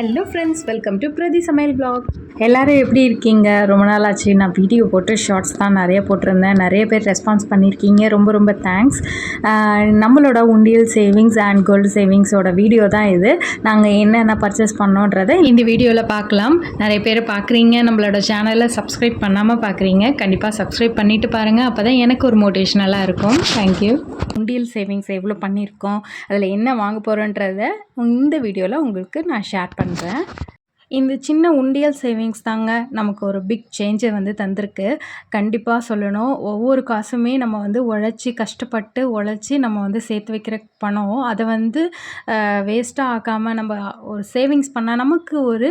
Hello friends, welcome to பிரதி சமையல் vlog. எல்லோரும் எப்படி இருக்கீங்க? ரொம்ப நாள் ஆச்சு நான் வீடியோ போட்டு ஷார்ட்ஸ் தான் நிறைய போட்டிருந்தேன். நிறைய பேர் ரெஸ்பான்ஸ் பண்ணியிருக்கீங்க. ரொம்ப ரொம்ப தேங்க்ஸ். நம்மளோட உண்டியல் சேவிங்ஸ் அண்ட் கோல்டு சேவிங்ஸோட வீடியோ தான் இது. நாங்கள் என்னென்ன பர்ச்சேஸ் பண்ணோன்றதை இந்த வீடியோவில் பார்க்கலாம். நிறைய பேர் பார்க்குறீங்க, நம்மளோட சேனலை சப்ஸ்கிரைப் பண்ணாமல் பார்க்குறீங்க. கண்டிப்பாக சப்ஸ்கிரைப் பண்ணிவிட்டு பாருங்கள். அப்போ தான் எனக்கு ஒரு மோட்டிவேஷனலாக இருக்கும். தேங்க்யூ. உண்டியல் சேவிங்ஸ் எவ்வளோ பண்ணியிருக்கோம், அதில் என்ன வாங்க போகிறோன்றதை இந்த வீடியோவில் உங்களுக்கு நான் ஷேர் பண்ணுறேன். இந்த சின்ன உண்டியல் சேவிங்ஸ் தாங்க நமக்கு ஒரு பிக் சேஞ்சை வந்து தந்திருக்கு. கண்டிப்பாக சொல்லணும், ஒவ்வொரு காசுமே நம்ம வந்து கஷ்டப்பட்டு உழைச்சி நம்ம வந்து சேர்த்து வைக்கிற பணம், அதை வந்து வேஸ்ட்டாக ஆக்காமல் நம்ம ஒரு சேவிங்ஸ் பண்ணால் நமக்கு ஒரு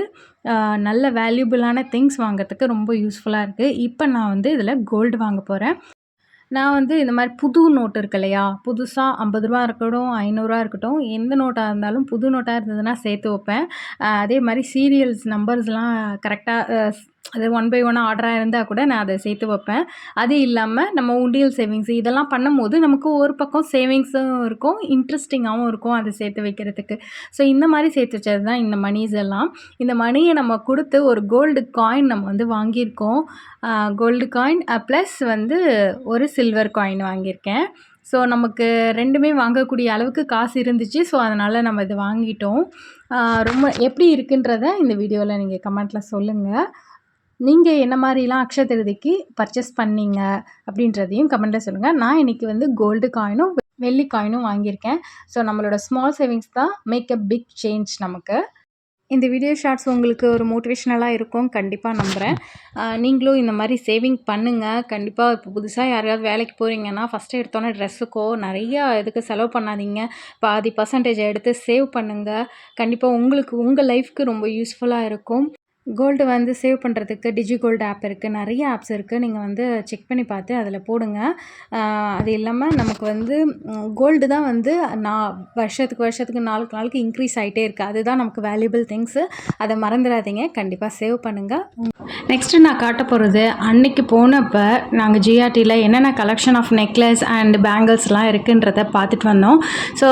நல்ல வேல்யூபிளான திங்ஸ் வாங்கிறதுக்கு ரொம்ப யூஸ்ஃபுல்லாக இருக்குது. இப்போ நான் வந்து இதில் கோல்டு வாங்க போகிறேன். நான் வந்து இந்த மாதிரி புது நோட்டு இருக்கு இல்லையா, புதுசாக 50 ரூபா இருக்கட்டும், 500 இருக்கட்டும், எந்த நோட்டாக இருந்தாலும் புது நோட்டாக இருந்ததுன்னா சேர்த்து வைப்பேன். அதே மாதிரி சீரியல்ஸ் நம்பர்ஸ்லாம் கரெக்டாக அது 1 பை 1 ஆர்டராக இருந்தால் கூட நான் அதை சேர்த்து வைப்பேன். அது இல்லாமல் நம்ம உண்டியல் சேவிங்ஸ் இதெல்லாம் பண்ணும்போது நமக்கு ஒரு பக்கம் சேவிங்ஸும் இருக்கும், இன்ட்ரெஸ்டிங்காகவும் இருக்கும் அதை சேர்த்து வைக்கிறதுக்கு. ஸோ இந்த மாதிரி சேர்த்து வச்சது தான் இந்த மணிஸ் எல்லாம். இந்த மணியை நம்ம கொடுத்து ஒரு கோல்டு காயின் நம்ம வந்து வாங்கியிருக்கோம். கோல்டு காயின் ப்ளஸ் வந்து ஒரு சில்வர் காயின் வாங்கியிருக்கேன். ஸோ நமக்கு ரெண்டுமே வாங்கக்கூடிய அளவுக்கு காசு இருந்துச்சு. ஸோ அதனால் நம்ம இதை வாங்கிட்டோம். ரொம்ப எப்படி இருக்குன்றதை இந்த வீடியோவில் நீங்கள் கமெண்ட்டில் சொல்லுங்கள். நீங்கள் என்ன மாதிரிலாம் அக்ஷய திருதிக்கு பர்ச்சேஸ் பண்ணீங்க அப்படின்றதையும் கமெண்ட்டில் சொல்லுங்கள். நான் இன்றைக்கி வந்து கோல்டு காயினும் வெள்ளி காயினும் வாங்கியிருக்கேன். ஸோ நம்மளோட ஸ்மால் சேவிங்ஸ் தான் மேக் அ பிக் சேஞ்ச் நமக்கு. இந்த வீடியோ ஷார்ட்ஸ் உங்களுக்கு ஒரு மோட்டிவேஷ்னலாக இருக்கும் கண்டிப்பாக நம்புகிறேன். நீங்களும் இந்த மாதிரி சேவிங் பண்ணுங்கள். கண்டிப்பாக இப்போ புதுசாக யாரையாவது வேலைக்கு போகிறீங்கன்னா ஃபஸ்ட்டு எடுத்தோன்னே ட்ரெஸ்ஸுக்கோ நிறையா இதுக்கு செலவு பண்ணாதீங்க. பாதி பர்சன்டேஜ் எடுத்து சேவ் பண்ணுங்கள். கண்டிப்பாக உங்களுக்கு உங்கள் லைஃப்க்கு ரொம்ப யூஸ்ஃபுல்லாக இருக்கும். கோல்டு வந்து சேவ் பண்ணுறதுக்கு டிஜிகோல்டு ஆப் இருக்குது, நிறைய ஆப்ஸ் இருக்குது. நீங்கள் வந்து செக் பண்ணி பார்த்து அதில் போடுங்க. அது இல்லாமல் நமக்கு வந்து கோல்டு தான் வந்து வருஷத்துக்கு நாளுக்கு இன்க்ரீஸ் ஆகிட்டே இருக்குது. அதுதான் நமக்கு வேல்யூபிள் திங்ஸு. அதை மறந்துடாதீங்க. கண்டிப்பாக சேவ் பண்ணுங்கள். நெக்ஸ்ட்டு நான் காட்ட போகிறது, அன்றைக்கி போனப்போ நாங்கள் ஜிஆர்டியில் என்னென்ன கலெக்ஷன் ஆஃப் நெக்லஸ் அண்ட் பேங்கிள்ஸ்லாம் இருக்குன்றதை பார்த்துட்டு வந்தோம். ஸோ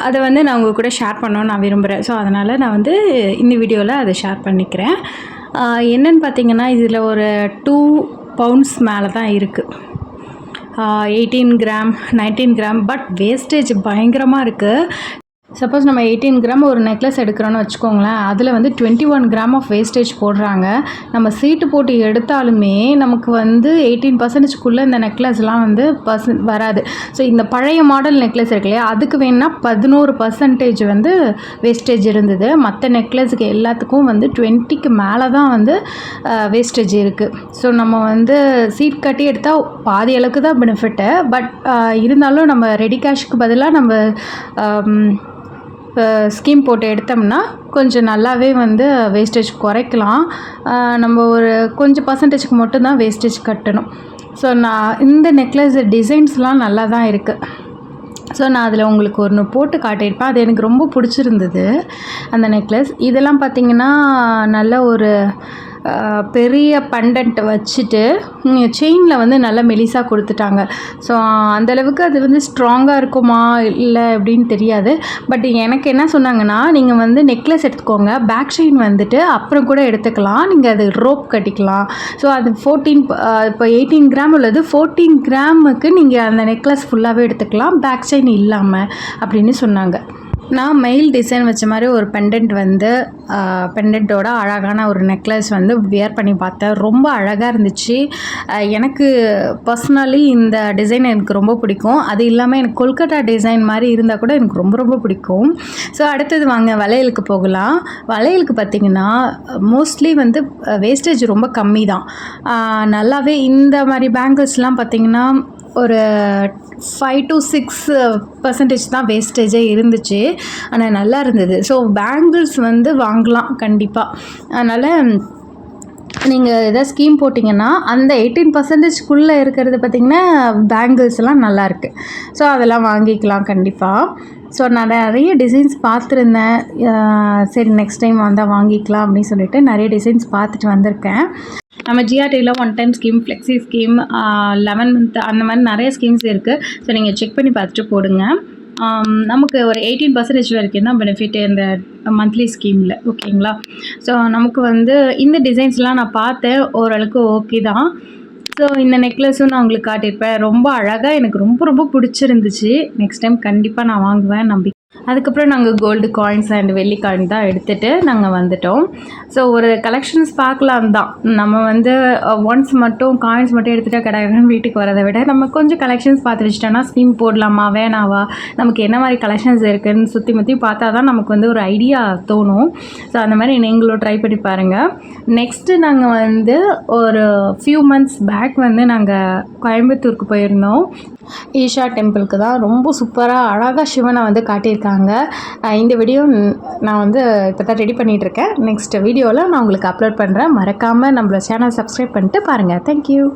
அதை வந்து நான் உங்கள் கூட ஷேர் பண்ணணும்னு நான் விரும்புகிறேன். ஸோ அதனால் நான் வந்து இந்த வீடியோவில் அதை ஷேர் பண்ணிக்கிறேன். என்னென்னு பார்த்தீங்கன்னா, இதில் ஒரு 2 பவுண்ட்ஸ் மேலே தான் இருக்குது. 18 கிராம் 19 கிராம், பட் வேஸ்டேஜ் பயங்கரமாக இருக்குது. சப்போஸ் நம்ம 18 கிராம் ஒரு நெக்லஸ் எடுக்கிறோன்னு வச்சுக்கோங்களேன், அதில் வந்து 21 கிராம் ஆஃப் வேஸ்டேஜ் போடுறாங்க. நம்ம சீட்டு போட்டு எடுத்தாலுமே நமக்கு வந்து 18% இந்த நெக்லஸ்லாம் வந்து வராது. ஸோ இந்த பழைய மாடல் நெக்லஸ் இருக்கு இல்லையா, அதுக்கு வேணுன்னா 11% வந்து வேஸ்டேஜ் இருந்தது. மற்ற நெக்லஸுக்கு எல்லாத்துக்கும் வந்து 20க்கு மேலே தான் வந்து வேஸ்டேஜ் இருக்குது. ஸோ நம்ம வந்து சீட் கட்டி எடுத்தால் பாதி அளவுக்கு தான் பெனிஃபிட்டு. பட் இருந்தாலும் நம்ம ரெடி கேஷ்க்கு பதிலாக நம்ம ஸ்கீம் போட்டு எடுத்தோம்னா கொஞ்சம் நல்லாவே வந்து வேஸ்டேஜ் குறைக்கலாம். நம்ம ஒரு கொஞ்சம் பர்சன்டேஜ்க்கு மட்டும்தான் வேஸ்டேஜ் கட்டணும். ஸோ நான் இந்த நெக்லஸ் டிசைன்ஸ்லாம் நல்லா தான் இருக்குது. ஸோ நான் அதில் உங்களுக்கு ஒன்று போட்டு காட்டியிருப்பேன். அது எனக்கு ரொம்ப பிடிச்சிருந்தது அந்த நெக்லஸ். இதெல்லாம் பார்த்திங்கன்னா நல்ல ஒரு பெரிய பண்டன்ட் வச்சுட்டு செயினில் வந்து நல்லா மெலிசாக கொடுத்துட்டாங்க. ஸோ அந்தளவுக்கு அது வந்து ஸ்ட்ராங்காக இருக்குமா இல்லை அப்படின்னு தெரியாது. பட் எனக்கு என்ன சொன்னாங்கன்னா, நீங்கள் வந்து நெக்லஸ் எடுத்துக்கோங்க, பேக் செயின் வந்துட்டு அப்புறம் கூட எடுத்துக்கலாம், நீங்கள் அது ரோப் கட்டிக்கலாம். ஸோ அது இப்போ 18 கிராம் உள்ளது, 14 கிராமுக்கு நீங்கள் அந்த நெக்லஸ் ஃபுல்லாகவே எடுத்துக்கலாம், பேக் செயின் இல்லாமல் அப்படின்னு சொன்னாங்க. நான் மெயில் டிசைன் வச்ச மாதிரி ஒரு பெண்டன்ட்டோட அழகான ஒரு நெக்லஸ் வந்து வியர் பண்ணி பார்த்தேன். ரொம்ப அழகாக இருந்துச்சு. எனக்கு பர்சனலி இந்த டிசைன் எனக்கு ரொம்ப பிடிக்கும். அது இல்லாமல் எனக்கு கொல்கட்டா டிசைன் மாதிரி இருந்தால் கூட எனக்கு ரொம்ப ரொம்ப பிடிக்கும். ஸோ அடுத்தது வாங்க வளையலுக்கு போகலாம். வளையலுக்கு பார்த்திங்கன்னா மோஸ்ட்லி வந்து வேஸ்டேஜ் ரொம்ப கம்மி தான். நல்லாவே இந்த மாதிரி பேங்கிள்ஸ்லாம் பார்த்திங்கன்னா ஒரு 5 to 6% தான் வேஸ்டேஜே இருந்துச்சு. ஆனால் நல்லா இருந்தது. ஸோ பேங்கிள்ஸ் வந்து வாங்கலாம் கண்டிப்பாக. அதனால் நீங்கள் எதாவது ஸ்கீம் போட்டிங்கன்னா அந்த 18%க்குள்ளே இருக்கிறது பார்த்திங்கன்னா பேங்கிள்ஸ்லாம் நல்லாயிருக்கு. ஸோ அதெல்லாம் வாங்கிக்கலாம் கண்டிப்பாக. ஸோ நான் நிறைய டிசைன்ஸ் பார்த்துருந்தேன். சரி நெக்ஸ்ட் டைம் வந்தால் வாங்கிக்கலாம் அப்படின்னு சொல்லிட்டு நிறைய டிசைன்ஸ் பார்த்துட்டு வந்திருக்கேன். நம்ம ஜிஆர்டியில் 1 time scheme, flexi scheme, 11 month அந்த மாதிரி நிறைய ஸ்கீம்ஸ் இருக்குது. ஸோ நீங்கள் செக் பண்ணி பார்த்துட்டு போடுங்க. நமக்கு ஒரு 18% வரைக்கும் தான் பெனிஃபிட் இந்த மந்த்லி ஸ்கீமில். ஓகேங்களா? ஸோ நமக்கு வந்து இந்த டிசைன்ஸ்லாம் நான் பார்த்தேன். ஓரளவுக்கு ஓகே தான். ஸோ இந்த நெக்லஸும் நான் உங்களுக்கு காட்டியிருப்பேன். ரொம்ப அழகா எனக்கு ரொம்ப ரொம்ப பிடிச்சிருந்துச்சு. நெக்ஸ்ட் டைம் கண்டிப்பாக நான் வாங்குவேன் நம்பி. அதுக்கப்புறம் நாங்கள் கோல்டு காயின்ஸ் அண்ட் வெள்ளி காயின் தான் எடுத்துகிட்டு நாங்கள் வந்துட்டோம். ஸோ ஒரு கலெக்ஷன்ஸ் பார்க்கலாம் தான். நம்ம வந்து ஒன்ஸ் மட்டும் காயின்ஸ் மட்டும் எடுத்துகிட்டு கடகடன்னு வீட்டுக்கு வரதை விட நம்ம கொஞ்சம் கலெக்ஷன்ஸ் பார்த்து வச்சிட்டோன்னா ஸ்கீம் போடலாமா வேணாவா, நமக்கு என்ன மாதிரி கலெக்ஷன்ஸ் இருக்குதுன்னு சுற்றி முற்றி பார்த்தா தான் நமக்கு வந்து ஒரு ஐடியா தோணும். ஸோ அந்த மாதிரி நீங்களும் ட்ரை பண்ணி பாருங்கள். நெக்ஸ்ட்டு நாங்கள் வந்து ஒரு ஃபியூ மந்த்ஸ் பேக் வந்து நாங்கள் கோயம்புத்தூருக்கு போயிருந்தோம். ஈஷா டெம்பிளுக்கு தான். ரொம்ப சூப்பராக அழகாக சிவனை வந்து காட்டியிருக்காங்க. இந்த வீடியோ நான் வந்து இப்போ தான் ரெடி பண்ணிகிட்ருக்கேன். நெக்ஸ்ட் வீடியோவில் நான் உங்களுக்கு அப்லோட் பண்ணுறேன். மறக்காமல் நம்மளோட சேனல் சப்ஸ்கிரைப் பண்ணிட்டு பாருங்கள். தேங்க்யூ.